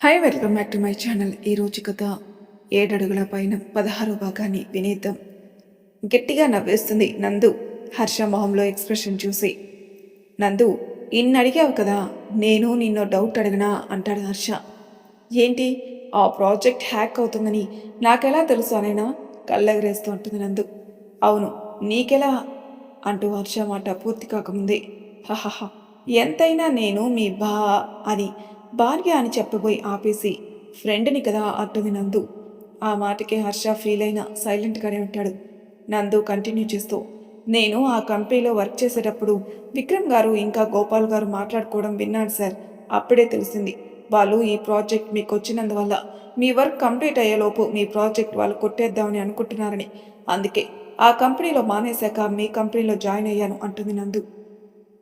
Hi welcome back to my channel. ఈరోజు కథ 7 అడుగుల పైన 16వ భాగాన్ని వినేద్దాం. గట్టిగా నవ్వేస్తుంది నందు హర్ష మొహంలో ఎక్స్ప్రెషన్ చూసి. నందు, ఇన్ని అడిగావు కదా, నేను నిన్నో డౌట్ అడిగినా అంటాడు హర్ష. ఏంటి? ఆ ప్రాజెక్ట్ హ్యాక్ అవుతుందని నాకెలా తెలుసు అనేనా కళ్ళెగరేస్తూ ఉంటుంది నందు. అవును, నీకెలా అంటూ హర్ష మాట పూర్తి కాకముందే హహహ, ఎంతైనా నేను మీ అని భార్య అని చెప్పబోయి ఆపేసి ఫ్రెండ్ని కదా అంటుంది నందు. ఆ మాటకి హర్ష ఫీల్ అయినా సైలెంట్గానే ఉంటాడు. నందు కంటిన్యూ చేస్తూ, నేను ఆ కంపెనీలో వర్క్ చేసేటప్పుడు విక్రమ్ గారు ఇంకా గోపాల్ గారు మాట్లాడుకోవడం విన్నాడు సార్. అప్పుడే తెలిసింది, వాళ్ళు ఈ ప్రాజెక్ట్ మీకు వచ్చినందువల్ల మీ వర్క్ కంప్లీట్ అయ్యేలోపు మీ ప్రాజెక్ట్ వాళ్ళు కొట్టేద్దామని అనుకుంటున్నారని. అందుకే ఆ కంపెనీలో మానేశాక మీ కంపెనీలో జాయిన్ అయ్యాను అంటుంది నందు.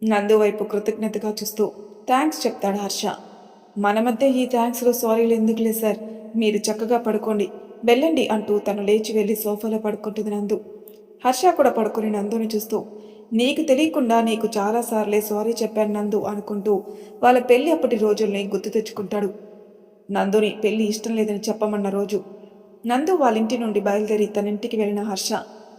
నందు వైపు కృతజ్ఞతగా చూస్తూ థ్యాంక్స్ చెప్తాడు హర్ష. మన మధ్య ఈ థ్యాంక్స్లో సారీలు ఎందుకులే సార్, మీరు చక్కగా పడుకోండి, వెళ్ళండి అంటూ తను లేచి వెళ్ళి సోఫాలో పడుకుంటుంది నందు. హర్ష కూడా పడుకుని నందుని చూస్తూ, నీకు తెలియకుండా నీకు చాలాసార్లే సారీ చెప్పాను నందు అనుకుంటూ వాళ్ళ పెళ్లి అప్పటి రోజుల్ని గుర్తు తెచ్చుకుంటాడు. నందుని పెళ్లి ఇష్టం లేదని చెప్పమన్న రోజు. నందు వాళ్ళ ఇంటి నుండి బయలుదేరి తన ఇంటికి వెళ్ళిన హర్ష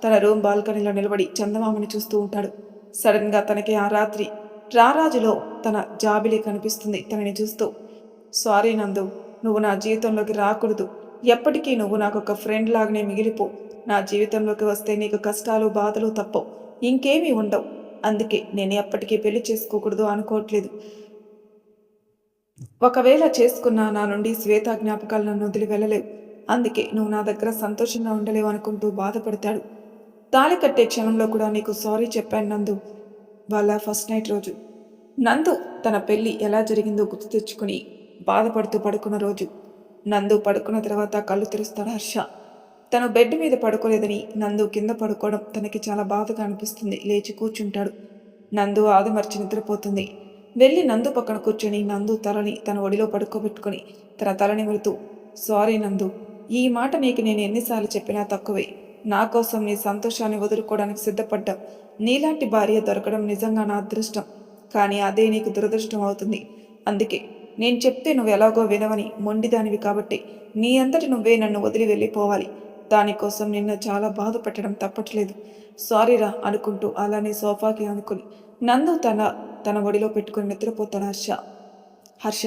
తన రూమ్ బాల్కనీలో నిలబడి చందమామని చూస్తూ ఉంటాడు. సడన్గా తనకి ఆ రాత్రి రారాజులో తన జాబిలి కనిపిస్తుంది తనని చూస్తూ. సారీ నందు, నువ్వు నా జీవితంలోకి రాకూడదు. ఎప్పటికీ నువ్వు నాకు ఒక ఫ్రెండ్ లాగానే మిగిలిపో. నా జీవితంలోకి వస్తే నీకు కష్టాలు బాధలు తప్పవు, ఇంకేమీ ఉండవు. అందుకే నేను ఎప్పటికీ పెళ్లి చేసుకోకూడదు అనుకోవట్లేదు. ఒకవేళ చేసుకున్నా నా నుండి శ్వేత జ్ఞాపకాలు నన్ను వదిలి వెళ్ళలేవు. అందుకే నువ్వు నా దగ్గర సంతోషంగా ఉండలేవు అనుకుంటూ బాధపడతాడు. తాళి కట్టే క్షణంలో కూడా నీకు సారీ చెప్పాను నందు. వాళ్ళ ఫస్ట్ నైట్ రోజు. నందు తన పెళ్లి ఎలా జరిగిందో గుర్తు తెచ్చుకుని బాధపడుతూ పడుకున్న రోజు. నందు పడుకున్న తర్వాత కళ్ళు తెరుస్తాడు హర్ష. తను బెడ్ మీద పడుకోలేదని నందు కింద పడుకోవడం తనకి చాలా బాధగా అనిపిస్తుంది. లేచి కూర్చుంటాడు. నందు ఆదమర్చి నిద్రపోతుంది. వెళ్ళి నందు పక్కన కూర్చొని నందు తలని తన ఒడిలో పడుకోబెట్టుకుని తన తలని నిమురుతూ, సారీ నందు, ఈ మాట నీకు నేను ఎన్నిసార్లు చెప్పినా తక్కువే. నా కోసం నీ సంతోషాన్ని వదులుకోవడానికి సిద్ధపడ్డా. నీలాంటి భార్య దొరకడం నిజంగా నా అదృష్టం. కానీ అదే నీకు దురదృష్టం అవుతుంది. అందుకే నేను చెప్తే నువ్వు ఎలాగో వినవని మొండిదానివి కాబట్టి నీ అంతటి నువ్వే నన్ను వదిలి వెళ్ళిపోవాలి. దానికోసం నిన్ను చాలా బాధ పెట్టడం తప్పట్లేదు. సారీరా అనుకుంటూ అలానే సోఫాకి అనుకుని నందు తన ఒడిలో పెట్టుకుని నిద్రపోతాడు హర్ష. హర్ష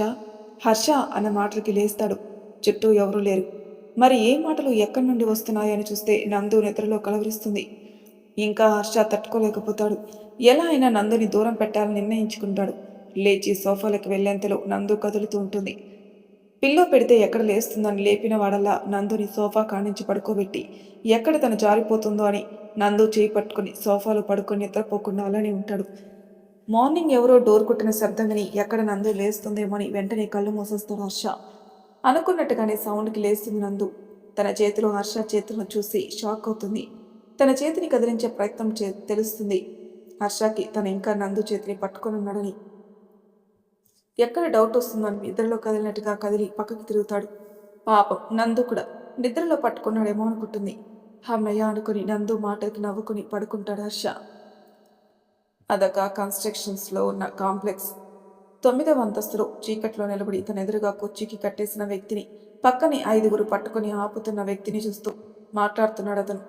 హర్ష అన్న మాటలకి లేస్తాడు. చుట్టూ ఎవరూ లేరు. మరి ఏ మాటలు ఎక్కడి నుండి వస్తున్నాయని చూస్తే నందు నిద్రలో కలవరిస్తుంది. ఇంకా హర్ష తట్టుకోలేకపోతాడు. ఎలా అయినా నందుని దూరం పెట్టాలని నిర్ణయించుకుంటాడు. లేచి సోఫాలకు వెళ్లేంతలో నందు కదులుతూ ఉంటుంది. పిల్లో పెడితే ఎక్కడ లేస్తుందని లేపిన వాడల్లా నందుని సోఫా కానించి పడుకోబెట్టి ఎక్కడ తను జారిపోతుందో అని నందు చేయి పట్టుకుని సోఫాలో పడుకొని నిద్రపోకుండా అలానే ఉంటాడు. మార్నింగ్ ఎవరో డోర్ కొట్టిన శబ్దం విని ఎక్కడ నందు లేస్తుందేమో అని వెంటనే కళ్ళు మూసేస్తాడు హర్ష. అనుకున్నట్టుగానే సౌండ్కి లేస్తుంది నందు. తన చేతిలో హర్ష చేతులను చూసి షాక్ అవుతుంది. తన చేతిని కదిలించే ప్రయత్నం తెలుస్తుంది హర్షకి తను ఇంకా నందు చేతిని పట్టుకొని ఉన్నాడని. ఎక్కడ డౌట్ వస్తుందని నిద్రలో కదిలినట్టుగా కదిలి పక్కకి తిరుగుతాడు. పాపం నందు కూడా నిద్రలో పట్టుకున్నాడేమో అనుకుంటుంది. అమ్మయ్య అనుకుని నందు మాటలకి నవ్వుకుని పడుకుంటాడు హర్ష. అదొక కన్స్ట్రక్షన్స్లో ఉన్న కాంప్లెక్స్. 9వ అంతస్తులో చీకట్లో నిలబడి తన ఎదురుగా కుర్చీకి కట్టేసిన వ్యక్తిని, పక్కని 5గురు పట్టుకుని ఆపుతున్న వ్యక్తిని చూస్తూ మాట్లాడుతున్నాడు అతను.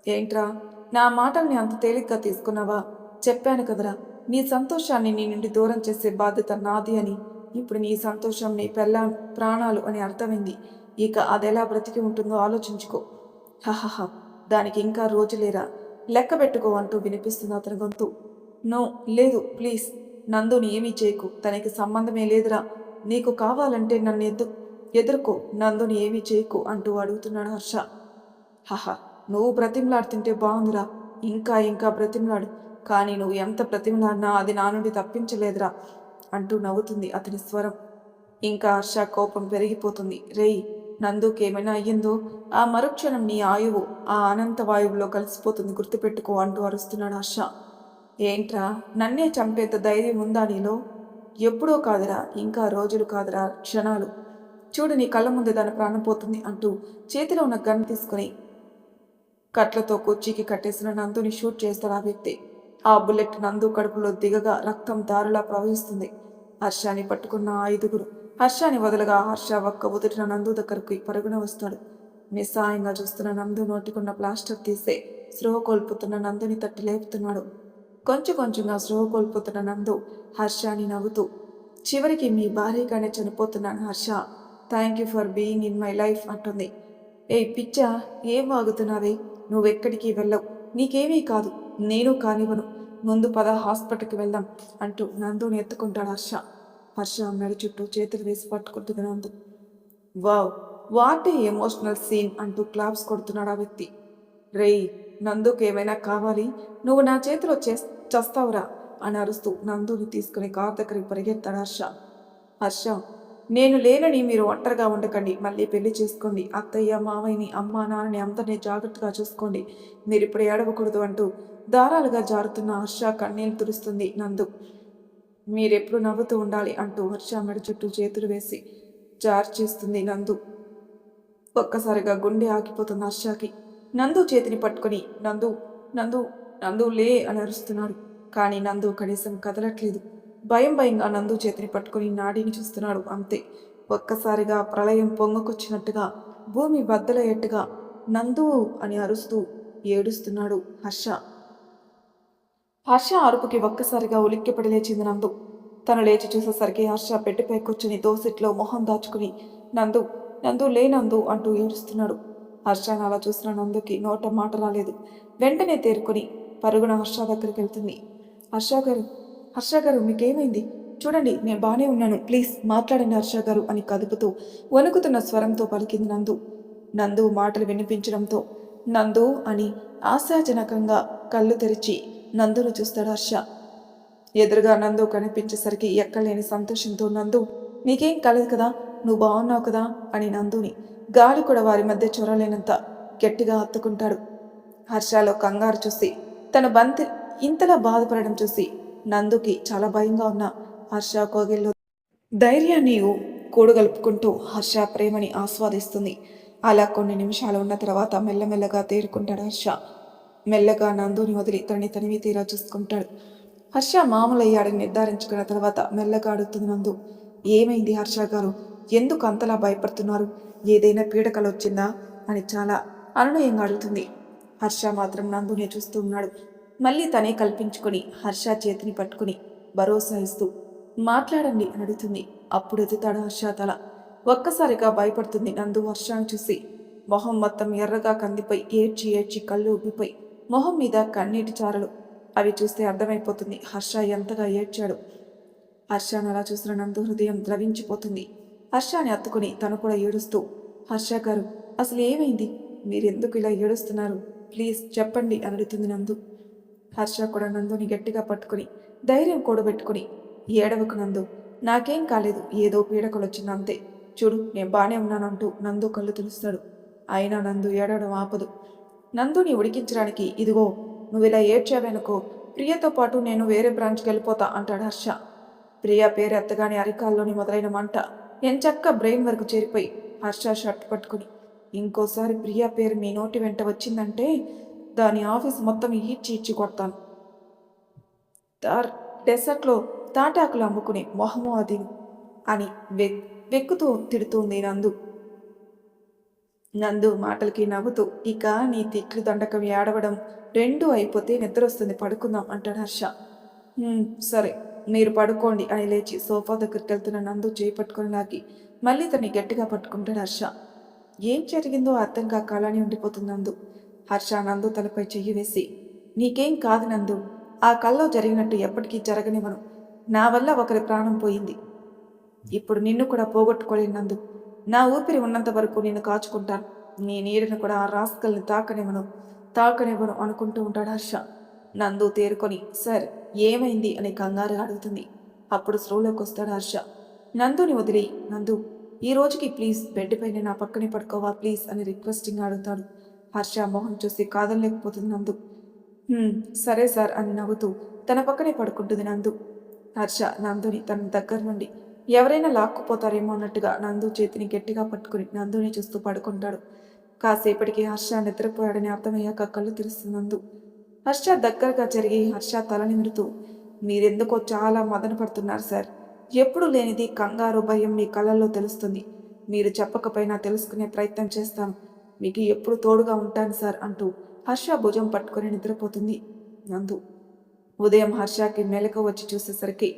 ఏంట్రా, నా మాటల్ని అంత తేలిగ్గా తీసుకున్నావా? చెప్పాను కదరా, నీ సంతోషాన్ని నీ నుండి దూరం చేసే బాధ్యత నాది అని. ఇప్పుడు నీ సంతోషం నీ పెళ్ళాం ప్రాణాలు అని అర్థమైంది. ఇక అదెలా బ్రతికి ఉంటుందో ఆలోచించుకో. హహహ, దానికి ఇంకా రోజులేరా, లెక్క పెట్టుకో అంటూ వినిపిస్తుంది అతని గొంతు. నో, లేదు, ప్లీజ్ నందుని ఏమీ చేయకు, తనకి సంబంధమే లేదురా. నీకు కావాలంటే నన్ను ఎదుర్కో, నందుని ఏమీ చేయకు అంటూ అడుగుతున్నాడు హర్ష. హహ, నువ్వు బ్రతిమలాడుతుంటే బాగుందిరా, ఇంకా ఇంకా బ్రతిమలాడు. కానీ నువ్వు ఎంత బ్రతిమలాడినా అది నా నుండి తప్పించలేదురా అంటూ నవ్వుతుంది అతని స్వరం. ఇంకా హర్ష కోపం పెరిగిపోతుంది. రేయ్, నందుకేమైనా అయ్యిందో ఆ మరుక్షణం నీ ఆయువు ఆ అనంత వాయువులో కలిసిపోతుంది, గుర్తుపెట్టుకో అంటూ అరుస్తున్నాడు హర్ష. ఏంట్రా, నన్నే చంపేంత ధైర్యం ఉందా నీలో? ఎప్పుడో కాదురా, ఇంకా రోజులు కాదురా, క్షణాలు. చూడు, నీ కళ్ళ ముందే దాని ప్రాణం పోతుంది అంటూ చేతిలో ఉన్న గన్ తీసుకుని కట్లతో కుర్చీకి కట్టేసిన నందుని షూట్ చేస్తాడు ఆ వ్యక్తి. ఆ బుల్లెట్ నందు కడుపులో దిగగా రక్తం దారులా ప్రవహిస్తుంది. హర్షాన్ని పట్టుకున్న 5గురు హర్షని వదలగా హర్ష ఒక్క ఉదుటిన నందు దగ్గరకు పరుగున వస్తాడు. నిస్సహాయంగా చూస్తున్న నందు నోటికున్న ప్లాస్టర్ తీసే స్పృహ కోల్పోతున్న నందుని తట్టి లేపుతున్నాడు. కొంచెం కొంచెంగా స్పృహ కోల్పోతున్న నందు హర్షని నవ్వుతూ, చివరికి మీ భార్యగానే చనిపోతున్నాను Harsha, thank you for being in my life అంటుంది. ఏయ్ పిచ్చా, ఏం వాగుతున్నావే, నువ్వెక్కడికి వెళ్ళవు, నీకేమీ కాదు, నేను కానివ్వను, ముందు పద హాస్పిటల్కి వెళ్దాం అంటూ నందుని ఎత్తుకుంటాడు హర్ష. హర్ష మెడ చుట్టూ చేతులు వేసి పట్టుకుంటుంది Nandu. Wow, what a emotional scene అంటూ క్లాప్స్ కొడుతున్నాడు ఆ వ్యక్తి. రేయ్, నందుకు ఏమైనా కావాలి, నువ్వు నా చేతిలో చస్తావురా అని అరుస్తూ నందుని తీసుకుని కార్ దగ్గరికి పరిగెత్తాడు హర్ష. హర్ష, నేను లేనని మీరు ఒంటరిగా ఉండకండి, మళ్ళీ పెళ్లి చేసుకోండి, అత్తయ్య మావయ్యని అమ్మ నాన్నని అందరినీ జాగ్రత్తగా చూసుకోండి, మీరు ఇప్పుడు ఏడవకూడదు అంటూ దారాలుగా జారుతున్న హర్ష కన్నీళ్లు తుడుస్తుంది నందు. మీరెప్పుడు నవ్వుతూ ఉండాలి అంటూ హర్ష మెడ చుట్టూ చేతులు వేసి జార్ చేస్తుంది నందు. ఒక్కసారిగా గుండె ఆగిపోతుంది హర్షకి. నందు చేతిని పట్టుకొని నందు నందు నందు లే అని అరుస్తున్నాడు. కానీ నందు కనీసం కదలట్లేదు. భయంగా నందు చేతిని పట్టుకుని నాడిని చూస్తున్నాడు అంతే. ఒక్కసారిగా ప్రళయం పొంగుకొచ్చినట్టుగా భూమి బద్దలయ్యేట్టుగా నందు అని అరుస్తూ ఏడుస్తున్నాడు హర్ష. హర్ష అరుపుకి ఒక్కసారిగా ఉలిక్కిపడి లేచింది నందు. తను లేచి చూసేసరికి హర్ష బెడ్డుపై కూర్చుని దోసిట్లో మొహం దాచుకుని నందు నందు లే నందు అంటూ ఏడుస్తున్నాడు. హర్షను అలా చూసిన నందుకి నోట మాట రాలేదు. వెంటనే తేరుకొని పరుగున హర్ష దగ్గరికి వెళ్తుంది. హర్ష గారు మీకేమైంది? చూడండి, నేను బానే ఉన్నాను, ప్లీజ్ మాట్లాడండి హర్ష గారు అని కదుపుతూ వణుకుతున్న స్వరంతో పలికింది నందు. నందు మాటలు వినిపించడంతో నందు అని ఆశాజనకంగా కళ్ళు తెరిచి నందును చూస్తాడు హర్ష. ఎదురుగా నందు కనిపించేసరికి ఎక్కలేని సంతోషంతో నందు, నీకేం కాలేదు కదా, నువ్వు బాగున్నావు కదా అని నందుని గాలి కూడా వారి మధ్య చొరలేనంత గట్టిగా హత్తుకుంటాడు. హర్షలో కంగారు చూసి తన బంతి ఇంతలా బాధపడడం చూసి నందుకి చాలా భయంగా ఉన్న హర్ష కోగిల్లో ధైర్యాన్ని కూడగలుపుకుంటూ హర్ష ప్రేమని ఆస్వాదిస్తుంది. అలా కొన్ని నిమిషాలు ఉన్న తర్వాత మెల్లమెల్లగా తేరుకుంటాడు హర్ష. మెల్లగా నందుని వదిలి తనివి తీరా చూసుకుంటాడు. హర్ష మామూలయ్యాడని నిర్ధారించుకున్న తర్వాత మెల్లగా అడుగుతుంది నందు. ఏమైంది హర్ష గారు, ఎందుకు అంతలా భయపడుతున్నారు, ఏదైనా పీడకలు వచ్చిందా అని చాలా అనునయంగా అడుగుతుంది. హర్ష మాత్రం నందుని చూస్తూ ఉన్నాడు. మళ్ళీ తనే కల్పించుకొని హర్ష చేతిని పట్టుకుని భరోసా ఇస్తూ మాట్లాడండి అని అడుగుతుంది. అప్పుడు ఎత్తుతాడు హర్ష తల. ఒక్కసారిగా భయపడుతుంది నందు హర్షను చూసి. మొహం మొత్తం ఎర్రగా కందిపోయి ఏడ్చి కళ్ళు ఉబ్బిపోయి మొహం మీద కన్నీటి చారలు. అవి చూస్తే అర్థమైపోతుంది హర్ష ఎంతగా ఏడ్చాడు. హర్షను అలా చూసిన నందు హృదయం ద్రవించిపోతుంది. హర్షని హత్తుకుని తను కూడా ఏడుస్తూ, హర్ష గారు అసలు ఏమైంది, మీరెందుకు ఇలా ఏడుస్తున్నారు, ప్లీజ్ చెప్పండి అని అడుగుతుంది నందు. హర్ష కూడా నందుని గట్టిగా పట్టుకుని ధైర్యం కూడబెట్టుకుని, ఏడవకు నందు, నాకేం కాలేదు, ఏదో పీడకలు వచ్చిందంతే, చూడు నేను బానే ఉన్నానంటూ నందు కళ్ళు తులుస్తాడు. అయినా నందు ఏడవడం ఆపదు. నందుని ఉడికించడానికి, ఇదిగో నువ్వు ఇలా ఏడ్చావనుకో, ప్రియతో పాటు నేను వేరే బ్రాంచ్కి వెళ్ళిపోతా అంటాడు హర్ష. ప్రియ పేరు ఎత్తగానే అరికాల్లోని మొదలైన మంట ఎంచక్క బ్రెయిన్ వరకు చేరిపోయి హర్ష షర్ట్ పట్టుకుని, ఇంకోసారి ప్రియా పేరు మీ నోటి వెంట వచ్చిందంటే దాని ఆఫీస్ మొత్తం ఈడ్చి కొడతాను, డెసర్ట్లో తాటాకులు అమ్ముకుని మొహము అది అని వెక్కుతూ తిడుతుంది నందు. నందు మాటలకి నవ్వుతూ, ఇక నీ తిట్లు దండకం ఏడవడం రెండూ అయిపోతే నిద్ర వస్తుంది, పడుకుందాం అంటాడు హర్ష. సరే మీరు పడుకోండి అని లేచి సోఫా దగ్గరికి వెళ్తున్న నందు చేయి పట్టుకొని లాగి మళ్ళీ తన్ని గట్టిగా పట్టుకుంటాడు హర్ష. ఏం జరిగిందో అర్థం కాక అలానే ఉండిపోతుంది నందు. హర్ష నందు తలపై చెయ్యి వేసి, నీకేం కాదు నందు, ఆ కల్లో జరిగినట్టు ఎప్పటికీ జరగనివ్వను, నా వల్ల ఒకరి ప్రాణం పోయింది, ఇప్పుడు నిన్ను కూడా పోగొట్టుకోలేను నందు, నా ఊపిరి ఉన్నంత వరకు నిన్ను కాచుకుంటాను, నీ నీడను కూడా ఆ రాస్కల్ని తాకనివ్వను అనుకుంటూ ఉంటాడు హర్ష. నందు తేరుకొని సార్ ఏమైంది అని కంగారు అడుగుతుంది. అప్పుడు స్లోలోకి వస్తాడు హర్ష. నందుని వదిలి, నందు ఈ రోజుకి ప్లీజ్ బెడ్ పైన నా పక్కనే పడుకోవా ప్లీజ్ అని రిక్వెస్టింగ్ అడుగుతాడు. హర్ష మొహం చూసి కాదనలేకపోతుంది నందు. సరే సార్ అని నవ్వుతూ తన పక్కనే పడుకుంటుంది నందు. హర్ష నందుని తన దగ్గర నుండి ఎవరైనా లాక్కుపోతారేమో అన్నట్టుగా నందు చేతిని గట్టిగా పట్టుకుని నందుని చూస్తూ పడుకుంటాడు. కాసేపటికి హర్ష నిద్రపోయాడని అర్థమయ్యాక కళ్ళు తెరుస్తుంది నందు. హర్ష దగ్గరగా జరిగి హర్ష తల నిమురుతూ, మీరెందుకో చాలా మదన పడుతున్నారు సార్, ఎప్పుడు లేనిది కంగారు భయం మీ కళ్ళల్లో తెలుస్తుంది. మీరు చెప్పకపోయినా తెలుసుకునే ప్రయత్నం చేస్తాను. మీకు ఎప్పుడు తోడుగా ఉంటాను సార్ అంటూ హర్ష భుజం పట్టుకొని నిద్రపోతుంది నందు. ఉదయం హర్షకి మెలకు వచ్చి చూసేసరికి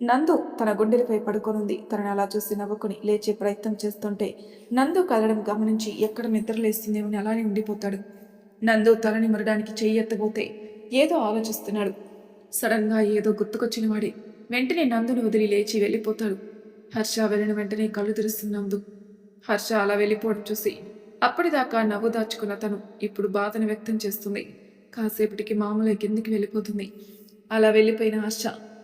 నందు తన గుండెలపై పడుకొనుంది. తనని అలా చూసి నవ్వుకుని లేచే ప్రయత్నం చేస్తుంటే నందు కదలడం గమనించి ఎక్కడ నిద్రలేస్తుందేమని అలానే ఉండిపోతాడు. నందు తలని మరడానికి చెయ్యి ఎత్తబోతే ఏదో ఆలోచిస్తున్నాడు. సడన్గా ఏదో గుర్తుకొచ్చిన వాడి వెంటనే నందుని వదిలి లేచి వెళ్ళిపోతాడు. హర్ష వెళ్ళిన వెంటనే కళ్ళు తెరుస్తుంది నందు. హర్ష అలా వెళ్ళిపోవడం చూసి అప్పటిదాకా నవ్వు దాచుకున్న తను ఇప్పుడు బాధను వ్యక్తం చేస్తుంది. కాసేపటికి మామూలు కిందికి వెళ్ళిపోతుంది. అలా వెళ్ళిపోయిన హర్ష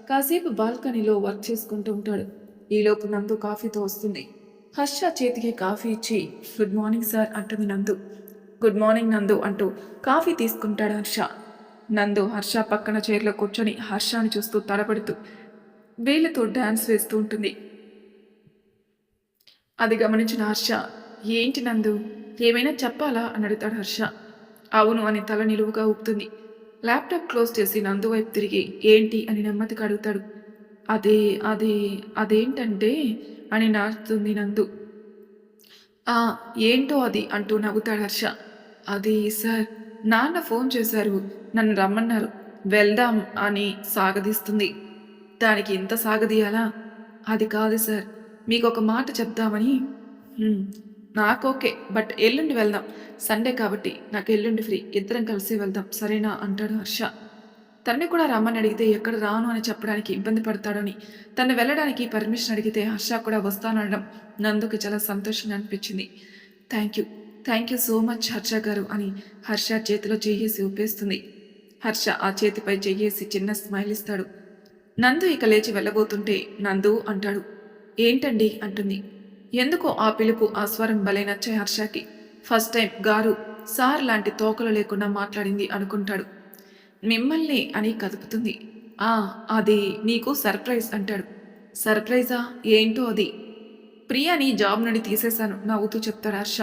కాసేపు బాల్కనీలో వర్క్ చేసుకుంటూ ఉంటాడు. ఈలోపు నందు కాఫీతో వస్తుంది. హర్ష చేతికి కాఫీ ఇచ్చి గుడ్ మార్నింగ్ సార్ అంటుంది నందు. గుడ్ మార్నింగ్ నందు అంటూ కాఫీ తీసుకుంటాడు హర్ష. నందు హర్ష పక్కన చైర్లో కూర్చొని హర్షాన్ని చూస్తూ తడబడుతూ వేళ్లతో డాన్స్ వేస్తూ ఉంటుంది. అది గమనించిన హర్ష ఏంటి నందు ఏమైనా చెప్పాలా అని అడుగుతాడు హర్ష. అవును అని తల నిలువుగా ఊపుతుంది. ల్యాప్టాప్ క్లోజ్ చేసి నందు వైపు తిరిగి ఏంటి అని నెమ్మదిగా అడుగుతాడు. అదే అదే అదేంటంటే అని నాడుతుంది నందు. ఆ ఏంటో అది అంటూ నవ్వుతాడు హర్ష. అది సార్ నాన్న ఫోన్ చేశారు, నన్ను రమ్మన్నారు, వెళ్దాం అని సాగదీస్తుంది. దానికి ఇంత సాగదీయాలా? అది కాదు సార్, మీకు ఒక మాట చెప్దామని. "హ్మ్, నాకోకే, బట్ ఎల్లుండి వెళ్దాం. సండే కాబట్టి నాకు ఎల్లుండి ఫ్రీ, ఇద్దరం కలిసి వెళ్దాం సరేనా అంటాడు హర్ష. తనని కూడా రమ్మని అడిగితే ఎక్కడ రాను అని చెప్పడానికి ఇబ్బంది పడతాడని తను వెళ్ళడానికి పర్మిషన్ అడిగితే హర్ష కూడా వస్తాననడం నందుకి చాలా సంతోషంగా అనిపించింది. Thank you, thank you so much Harsha గారు అని హర్ష చేతిలో చెయ్యేసి ఊపేస్తుంది. హర్ష ఆ చేతిపై చెయ్యేసి చిన్న స్మైల్ ఇస్తాడు. నందు ఇక లేచి వెళ్ళబోతుంటే నందు అంటాడు. ఏంటండి అంటుంది. ఎందుకో ఆ పిలుపు ఆ స్వరం భలే నచ్చాయి హర్షకి. ఫస్ట్ టైం గారు సార్ లాంటి తోకలు లేకుండా మాట్లాడింది అనుకుంటాడు. మిమ్మల్ని అని కదుపుతుంది. ఆ అది నీకు సర్ప్రైజ్ అంటాడు. సర్ప్రైజా ఏంటో అది. ప్రియాని జాబ్ నుండి తీసేశాను నవ్వుతూ చెప్తాడు హర్ష.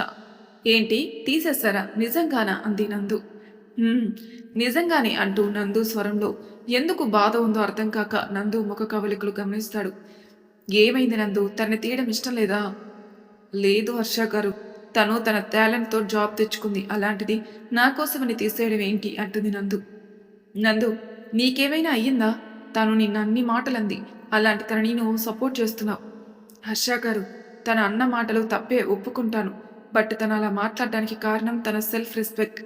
ఏంటి తీసేశారా నిజంగానా అంది నందు. "హ్మ్, నిజంగానే అంటూ నందు స్వరంలో ఎందుకు బాధ ఉందో అర్థం కాక నందు ముఖ కవలికలు గమనిస్తాడు. ఏమైంది నందు తనని తీయడం ఇష్టం లేదా? లేదు హర్ష గారు, తను తన టాలెంట్తో జాబ్ తెచ్చుకుంది, అలాంటిది నా కోసమని తీసేయడం ఏంటి అంటుంది నందు. నందు నీకేమైనా అయ్యిందా? తను నిన్న అన్ని మాటలంది, అలాంటి తనని నువ్వు సపోర్ట్ చేస్తున్నావు. హర్ష గారు తన అన్న మాటలు తప్పే ఒప్పుకుంటాను, బట్ తను అలా మాట్లాడడానికి కారణం తన సెల్ఫ్ రెస్పెక్ట్.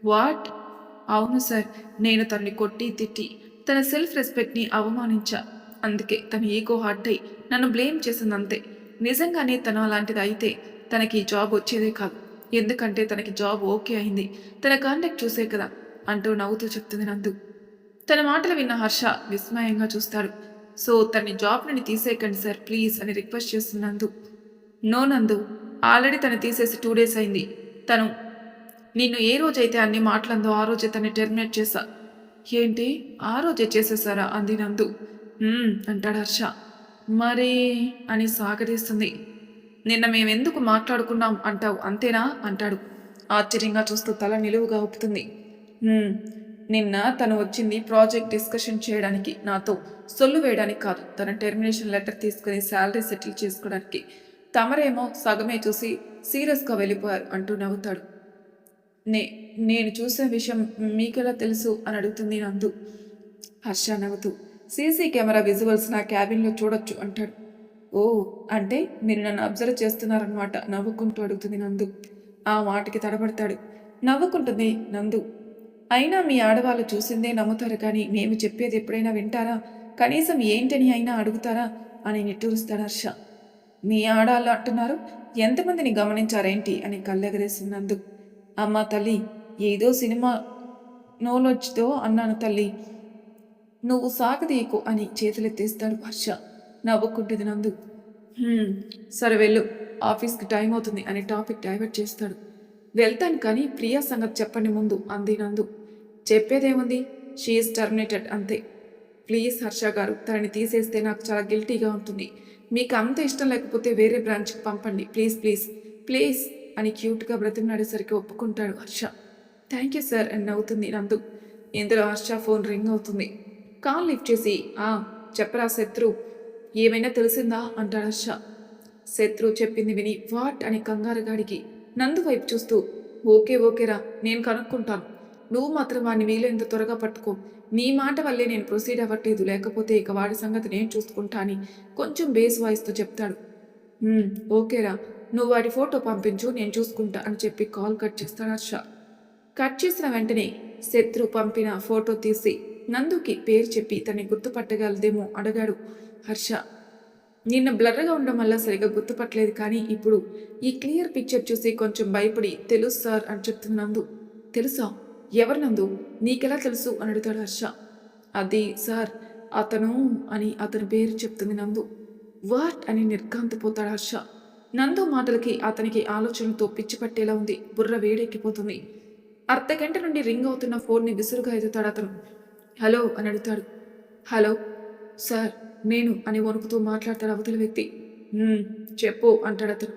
వాట్? అవును సార్, నేను తనని కొట్టి తిట్టి తన సెల్ఫ్ రెస్పెక్ట్ని అవమానించా. అందుకే తన ఈగో హర్ట్ అయి నన్ను బ్లేమ్ చేసిందంతే. నిజంగానే తను అలాంటిది అయితే తనకి జాబ్ వచ్చేదే కాదు. ఎందుకంటే తనకి జాబ్ ఓకే అయింది, తన కాంటాక్ట్ చూసే కదా అంటూ నవ్వుతూ చెప్తుంది నందు. తన మాటలు విన్న హర్ష విస్మయంగా చూస్తాడు. సో తన్ని జాబ్ నుండి తీసేయకండి సార్ ప్లీజ్ అని రిక్వెస్ట్ చేస్తుంది నందు. నో నందు, ఆల్రెడీ తను తీసేసి 2 డేస్ అయింది. తను నిన్ను ఏ రోజైతే అన్ని మాటలందో ఆ రోజే తన్ని టెర్మినేట్ చేశా. ఏంటి ఆ రోజే చేసేసారా అంది నందు. అంటాడు హర్ష. మరి అని సాగదీస్తుంది. నిన్న మేమెందుకు మాట్లాడుకున్నాం అంటావు అంతేనా అంటాడు ఆశ్చర్యంగా చూస్తూ తల నిలువుగా ఊపుతుంది. "హ్మ్, నిన్న తను వచ్చింది ప్రాజెక్ట్ డిస్కషన్ చేయడానికి, నాతో సొల్లు వేయడానికి కాదు, తన టెర్మినేషన్ లెటర్ తీసుకుని శాలరీ సెటిల్ చేసుకోవడానికి. తమరేమో సగమే చూసి సీరియస్గా వెళ్ళిపోయారు అంటూ నవ్వుతాడు. నే నేను చూసిన విషయం మీకెలా తెలుసు అని అడుగుతుంది నందు. హర్ష నవ్వుతూ సీసీ కెమెరా విజువల్స్ నా క్యాబిన్లో చూడొచ్చు అంటాడు. ఓ, అంటే మీరు నన్ను అబ్జర్వ్ చేస్తున్నారన్నమాట నవ్వుకుంటూ అడుగుతుంది నందు. ఆ మాటకి తడబడతాడు. నవ్వుకుంటుంది నందు. అయినా మీ ఆడవాళ్ళు చూసిందే నమ్ముతారు కానీ మేము చెప్పేది ఎప్పుడైనా వింటారా? కనీసం ఏంటని అయినా అడుగుతారా అని నిట్టూరుస్తాడు హర్ష. మీ ఆడాళ్ళు అంటున్నారు, ఎంతమందిని గమనించారేంటి అని కళ్ళెగరేసింది నందు. అమ్మ తల్లి, ఏదో సినిమా నోలొచ్చితో అన్నాను తల్లి, నువ్వు సాగదీయకు అని చేతులెత్తేస్తాడు హర్ష. నవ్వుకుంటుంది నందు. "హ్మ్, సరే వెళ్ళు, ఆఫీస్కి టైం అవుతుంది అని టాపిక్ డైవర్ట్ చేస్తాడు. వెళ్తాను కానీ ప్రియా సంగతి చెప్పండి ముందు అంది నందు. చెప్పేదేముంది, షీఈస్ టర్మినేటెడ్ అంతే. ప్లీజ్ హర్ష గారు తనని తీసేస్తే నాకు చాలా గిల్టీగా ఉంటుంది. మీకు అంత ఇష్టం లేకపోతే వేరే బ్రాంచ్కి పంపండి ప్లీజ్ ప్లీజ్ ప్లీజ్ అని క్యూట్గా బ్రతిమలాడేసరికి ఒప్పుకుంటాడు హర్ష. థ్యాంక్ యూ సార్ అని నవ్వుతుంది నందు. ఇందులో హర్ష ఫోన్ రింగ్ అవుతుంది. కాల్ లిఫ్ట్ చేసి చెప్పరా శత్రు, ఏమైనా తెలిసిందా అంటాడు హర్ష. శత్రు చెప్పింది విని వాట్ అని కంగారుగాడికి నందు వైపు చూస్తూ ఓకే ఓకేరా నేను కనుక్కుంటాను. నువ్వు మాత్రం వాడిని వీలైనంత త్వరగా పట్టుకో. నీ మాట వల్లే నేను ప్రొసీడ్ అవ్వట్లేదు, లేకపోతే ఇక వాడి సంగతి నేను చూసుకుంటా అని కొంచెం బేస్ వాయిస్తో చెప్తాడు. "హ్మ్, ఓకేరా, నువ్వు వాడి ఫోటో పంపించు, నేను చూసుకుంటా అని చెప్పి కాల్ కట్ చేస్తాడు హర్ష. కట్ చేసిన వెంటనే శత్రు పంపిన ఫోటో తీసి నందుకి పేరు చెప్పి తనని గుర్తుపట్టగలదేమో అడిగాడు హర్ష. నిన్న బ్లర్గా ఉండడం వల్ల సరిగా గుర్తుపట్టలేదు, కానీ ఇప్పుడు ఈ క్లియర్ పిక్చర్ చూసి కొంచెం భయపడి తెలుసు సార్ అని చెప్తుంది నందు. తెలుసా? ఎవరు నందు? నీకెలా తెలుసు అని అడుగుతాడు హర్ష. అది సార్ అతను అని అతని పేరు చెప్తుంది నందు. వాట్ అని నిర్ఘాంతపోతాడు హర్ష. నందు మాటలకి అతనికి ఆలోచనలతో పిచ్చి పట్టేలా ఉంది. బుర్ర వేడెక్కిపోతుంది. అర్ధగంట నుండి రింగ్ అవుతున్న ఫోన్ని విసురుగా ఎదుగుతాడు అతను. హలో అని అడుగుతాడు. హలో సార్ నేను అని వణుకుతూ మాట్లాడతాడు అవతల వ్యక్తి. చెప్పు అంటాడు అతను.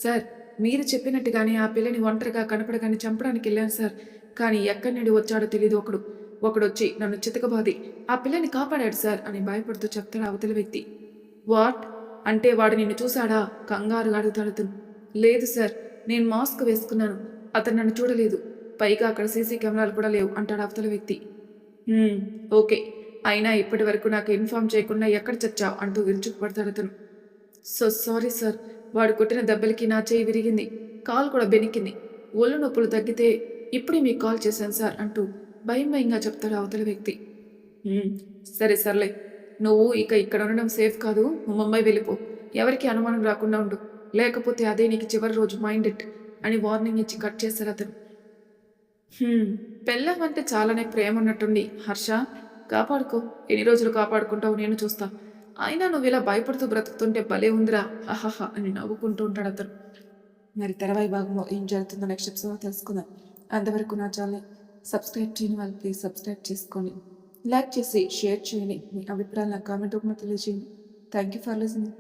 సార్ మీరు చెప్పినట్టుగానే ఆ పిల్లని ఒంటరిగా కనపడగానే చంపడానికి వెళ్ళాను సార్. కానీ ఎక్కడి నుండి వచ్చాడో తెలియదు ఒకడొచ్చి నన్ను చితకబాది ఆ పిల్లని కాపాడాడు సార్ అని భయపడుతూ చెప్తాడు అవతల వ్యక్తి. వాట్ అంటే వాడు నిన్ను చూశాడా? కంగారుగా అడుగుతాడు అతను. లేదు సార్, నేను మాస్క్ వేసుకున్నాను, అతను నన్ను చూడలేదు, పైగా అక్కడ సీసీ కెమెరాలు కూడా లేవు అంటాడు అవతల వ్యక్తి. ఓకే, అయినా ఇప్పటి వరకు నాకు ఇన్ఫార్మ్ చేయకుండా ఎక్కడ చచ్చావు అంటూ విరుచుకుపడతాడు అతను. సారీ సార్, వాడు కొట్టిన దెబ్బలకి నా చేయి విరిగింది, కాల్ కూడా బెనికింది, ఒళ్ళు నొప్పులు తగ్గితే ఇప్పుడే మీకు కాల్ చేశాను సార్ అంటూ భయంగా చెప్తాడు అవతల వ్యక్తి. సరే సర్లే, నువ్వు ఇక ఇక్కడ ఉండడం సేఫ్ కాదు, నువ్వు ముంబై వెళ్ళిపో, ఎవరికి అనుమానం రాకుండా ఉండు, లేకపోతే అదే నీకు చివరి రోజు మైండ్ ఇట్ అని వార్నింగ్ ఇచ్చి కట్ చేశారు అతను. పెళ్ళం అంటే చాలానే ప్రేమ ఉన్నట్టుండి హర్ష, కాపాడుకో, ఎన్ని రోజులు కాపాడుకుంటావు నేను చూస్తా, అయినా నువ్వు ఇలా భయపడుతూ బ్రతుకుతుంటే భలే ఉందిరా అహహ అని నవ్వుకుంటూ ఉంటాడు అతను. మరి తర్వాయి భాగంలో ఏం జరుగుతుందో నెక్స్ట్ ఎపిసోడ్లో తెలుసుకుందాం. అంతవరకు నా ఛానల్ని సబ్స్క్రైబ్ చేయని వాళ్ళు ప్లీజ్ సబ్స్క్రైబ్ చేసుకోండి, లైక్ చేసి షేర్ చేయండి, మీ అభిప్రాయాలు నా కామెంట్ రూపంలో తెలియజేయండి. Thank you for listening.